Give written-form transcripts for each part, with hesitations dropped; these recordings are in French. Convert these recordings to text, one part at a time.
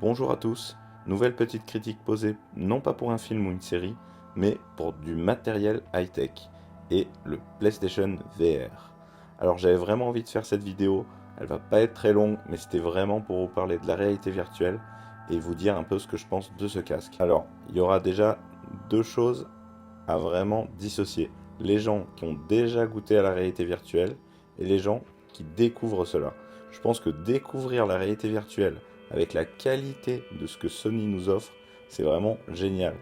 Bonjour à tous, nouvelle petite critique posée non pas pour un film ou une série, mais pour du matériel high-tech et le PlayStation VR. Alors j'avais vraiment envie de faire cette vidéo, elle va pas être très longue, mais c'était vraiment pour vous parler de la réalité virtuelle et vous dire un peu ce que je pense de ce casque. Alors, il y aura déjà deux choses à vraiment dissocier. Les gens qui ont déjà goûté à la réalité virtuelle et les gens qui découvrent cela. Je pense que découvrir la réalité virtuelle avec la qualité de ce que Sony nous offre, c'est vraiment génial.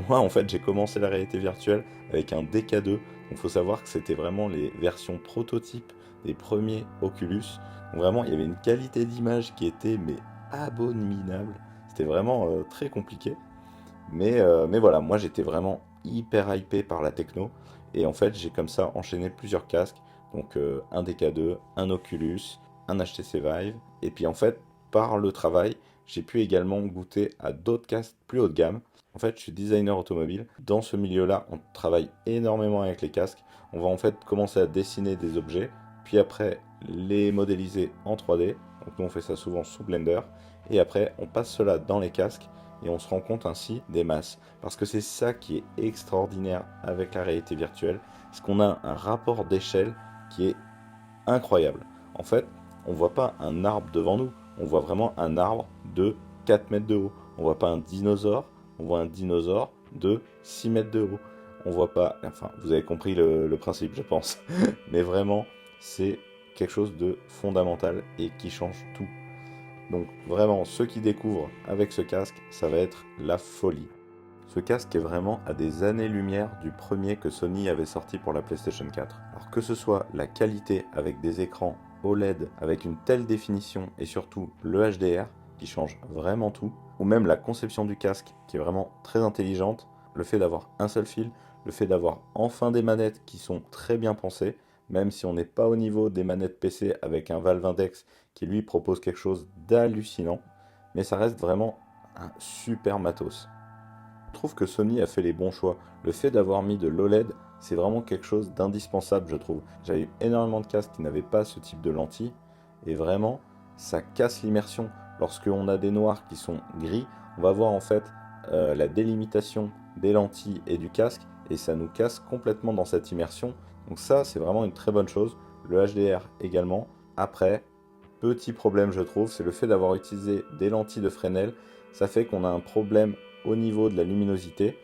Moi, en fait, j'ai commencé la réalité virtuelle avec un DK2. Donc, il faut savoir que c'était vraiment les versions prototypes des premiers Oculus. Donc, vraiment, il y avait une qualité d'image qui était mais abominable. C'était vraiment très compliqué. Mais voilà, moi j'étais vraiment hyper hypé par la techno. Et en fait, j'ai comme ça enchaîné plusieurs casques. Donc un DK2, un Oculus, un HTC Vive. Et puis en fait, par le travail, j'ai pu également goûter à d'autres casques plus haut de gamme. En fait, je suis designer automobile. Dans ce milieu-là, on travaille énormément avec les casques. On va en fait commencer à dessiner des objets, puis après les modéliser en 3D. Donc nous, on fait ça souvent sous Blender. Et après, on passe cela dans les casques et on se rend compte ainsi des masses. Parce que c'est ça qui est extraordinaire avec la réalité virtuelle, c'est qu'on a un rapport d'échelle qui est incroyable. En fait, on ne voit pas un arbre devant nous, on voit vraiment un arbre de 4 mètres de haut. On ne voit pas un dinosaure, on voit un dinosaure de 6 mètres de haut. On voit pas, enfin, vous avez compris le principe, je pense. Mais vraiment, c'est quelque chose de fondamental et qui change tout. Donc vraiment, ceux qui découvrent avec ce casque, ça va être la folie. Ce casque est vraiment à des années-lumière du premier que Sony avait sorti pour la PlayStation 4. Alors que ce soit la qualité avec des écrans OLED avec une telle définition et surtout le HDR qui change vraiment tout, ou même la conception du casque qui est vraiment très intelligente, le fait d'avoir un seul fil, le fait d'avoir enfin des manettes qui sont très bien pensées, même si on n'est pas au niveau des manettes PC avec un Valve Index qui lui propose quelque chose d'hallucinant, mais ça reste vraiment un super matos. Je trouve que Sony a fait les bons choix. Le fait d'avoir mis de l'OLED, c'est vraiment quelque chose d'indispensable, je trouve. J'avais eu énormément de casques qui n'avaient pas ce type de lentille, et vraiment, ça casse l'immersion. Lorsqu'on a des noirs qui sont gris, on va voir en fait la délimitation des lentilles et du casque, et ça nous casse complètement dans cette immersion. Donc ça, c'est vraiment une très bonne chose. Le HDR également. Après, petit problème, je trouve, c'est le fait d'avoir utilisé des lentilles de Fresnel. Ça fait qu'on a un problème au niveau de la luminosité.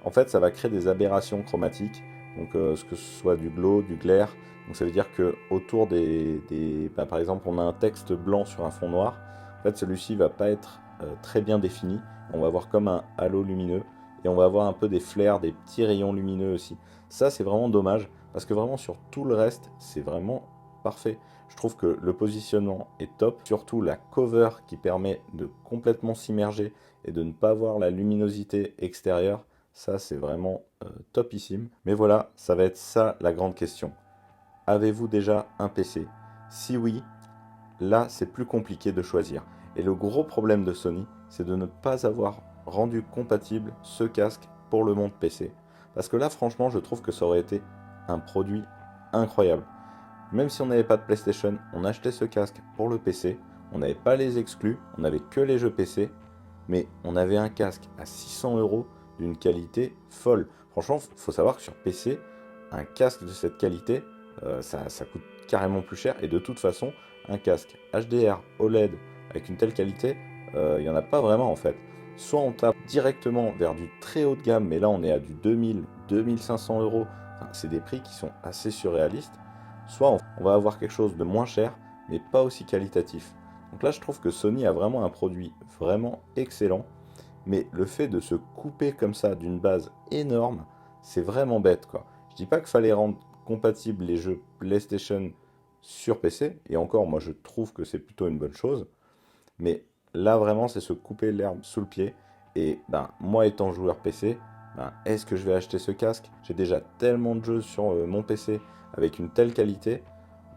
En fait, ça va créer des aberrations chromatiques, donc ce que ce soit du glow, du glare. Donc ça veut dire que autour par exemple, on a un texte blanc sur un fond noir. En fait, celui-ci va pas être très bien défini. On va avoir comme un halo lumineux et on va avoir un peu des flares, des petits rayons lumineux aussi. Ça, c'est vraiment dommage parce que vraiment sur tout le reste, c'est vraiment parfait. Je trouve que le positionnement est top, surtout la cover qui permet de complètement s'immerger et de ne pas voir la luminosité extérieure, ça c'est vraiment topissime. Mais voilà, ça va être ça la grande question. Avez-vous déjà un PC? Si oui, là c'est plus compliqué de choisir. Et le gros problème de Sony, c'est de ne pas avoir rendu compatible ce casque pour le monde PC. Parce que là franchement, je trouve que ça aurait été un produit incroyable. Même si on n'avait pas de PlayStation, on achetait ce casque pour le PC. On n'avait pas les exclus, on n'avait que les jeux PC. Mais on avait un casque à 600 € d'une qualité folle. Franchement, il faut savoir que sur PC, un casque de cette qualité, ça coûte carrément plus cher. Et de toute façon, un casque HDR OLED avec une telle qualité, il n'y en a pas vraiment en fait. Soit on tape directement vers du très haut de gamme, mais là on est à du 2000, 2500 euros. Enfin, c'est des prix qui sont assez surréalistes. Soit on va avoir quelque chose de moins cher, mais pas aussi qualitatif. Donc là, je trouve que Sony a vraiment un produit vraiment excellent, mais le fait de se couper comme ça d'une base énorme, c'est vraiment bête quoi. Je dis pas qu'il fallait rendre compatibles les jeux PlayStation sur PC, et encore, moi je trouve que c'est plutôt une bonne chose, mais là vraiment c'est se couper l'herbe sous le pied, et ben moi étant joueur PC, ben, est-ce que je vais acheter ce casque? J'ai déjà tellement de jeux sur mon PC avec une telle qualité,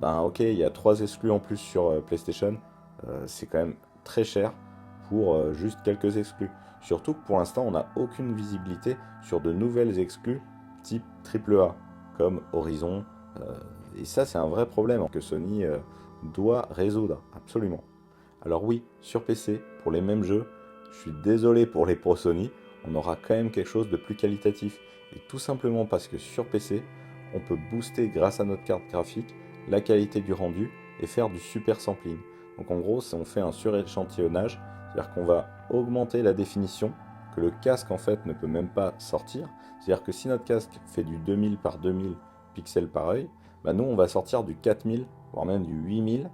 ben ok, il y a 3 exclus en plus sur PlayStation, c'est quand même très cher pour juste quelques exclus. Surtout que pour l'instant, on n'a aucune visibilité sur de nouvelles exclus type AAA, comme Horizon. Et ça, c'est un vrai problème que Sony doit résoudre, absolument. Alors oui, sur PC, pour les mêmes jeux, je suis désolé pour les pros Sony, on aura quand même quelque chose de plus qualitatif. Et tout simplement parce que sur PC, on peut booster grâce à notre carte graphique la qualité du rendu et faire du super sampling. Donc en gros, on fait un suréchantillonnage, c'est-à-dire qu'on va augmenter la définition que le casque en fait ne peut même pas sortir. C'est-à-dire que si notre casque fait du 2000 par 2000 pixels par œil, bah nous on va sortir du 4000, voire même du 8000,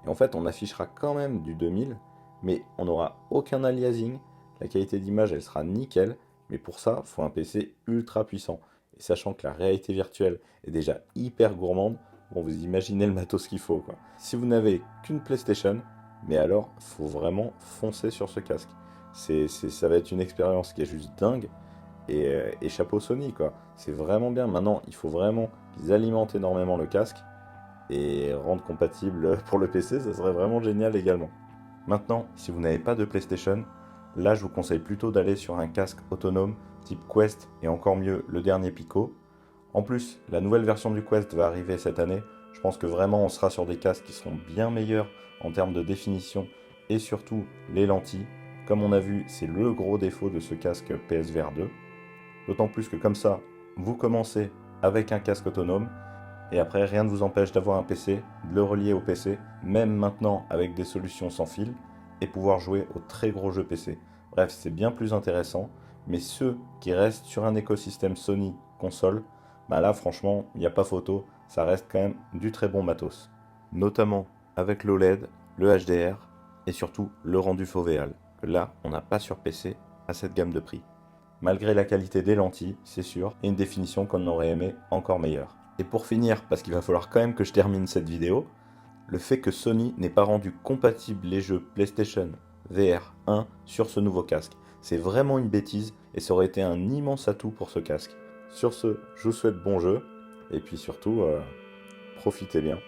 et en fait on affichera quand même du 2000, mais on n'aura aucun aliasing, la qualité d'image elle sera nickel, mais pour ça il faut un PC ultra puissant. Et sachant que la réalité virtuelle est déjà hyper gourmande, bon vous imaginez le matos qu'il faut quoi. Si vous n'avez qu'une PlayStation, mais alors il faut vraiment foncer sur ce casque. Ça va être une expérience qui est juste dingue. Et chapeau Sony quoi, c'est vraiment bien. Maintenant il faut vraiment qu'ils alimentent énormément le casque et rendre compatible pour le PC, ça serait vraiment génial également. Maintenant, si vous n'avez pas de PlayStation, là je vous conseille plutôt d'aller sur un casque autonome type Quest et encore mieux le dernier Pico. En plus, la nouvelle version du Quest va arriver cette année. Je pense que vraiment on sera sur des casques qui seront bien meilleurs en termes de définition et surtout les lentilles. Comme on a vu, c'est le gros défaut de ce casque PSVR 2. D'autant plus que comme ça, vous commencez avec un casque autonome et après rien ne vous empêche d'avoir un PC, de le relier au PC, même maintenant avec des solutions sans fil et pouvoir jouer aux très gros jeux PC. Bref, c'est bien plus intéressant, mais ceux qui restent sur un écosystème Sony console, bah là franchement, il n'y a pas photo, ça reste quand même du très bon matos. Notamment avec l'OLED, le HDR et surtout le rendu fovéal, que là on n'a pas sur PC à cette gamme de prix. Malgré la qualité des lentilles, c'est sûr, et une définition qu'on aurait aimé encore meilleure. Et pour finir, parce qu'il va falloir quand même que je termine cette vidéo, le fait que Sony n'ait pas rendu compatibles les jeux PlayStation VR 1 sur ce nouveau casque. C'est vraiment une bêtise et ça aurait été un immense atout pour ce casque. Sur ce, je vous souhaite bon jeu et puis surtout, profitez bien.